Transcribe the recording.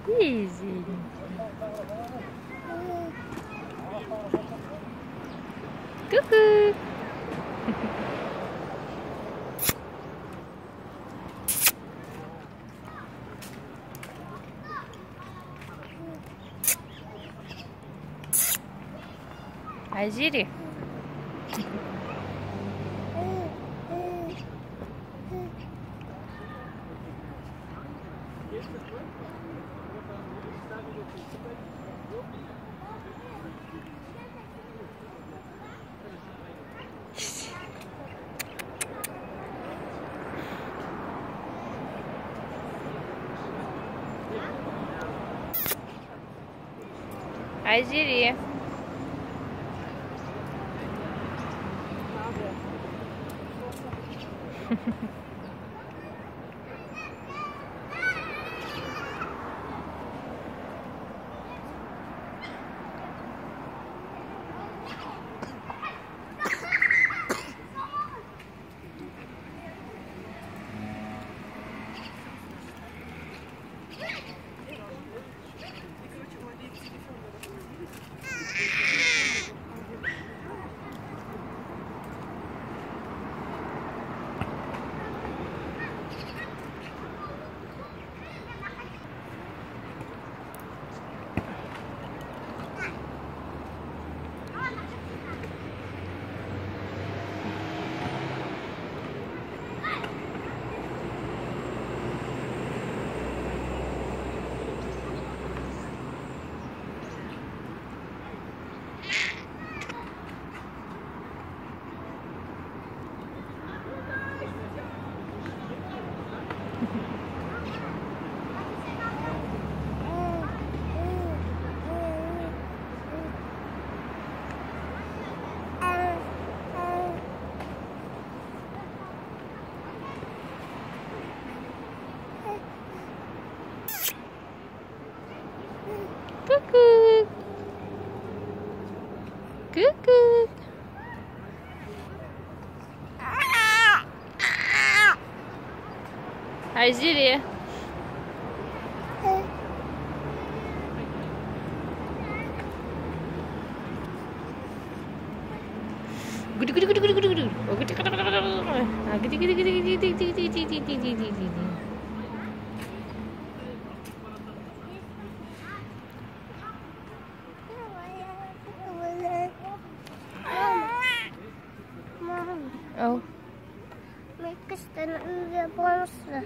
Easy. Cuckoo. Hai Ziri. Hai Ziri. Cuckoo. Cuckoo. Hai Ziri. Gudu gudu gudu gudu gudu gudu. Oh gudu gudu gudu gudu. Ah gudu gudu gudu gudu gudu gudu gudu gudu gudu. Oh. Mereka sedang ambil bangsa.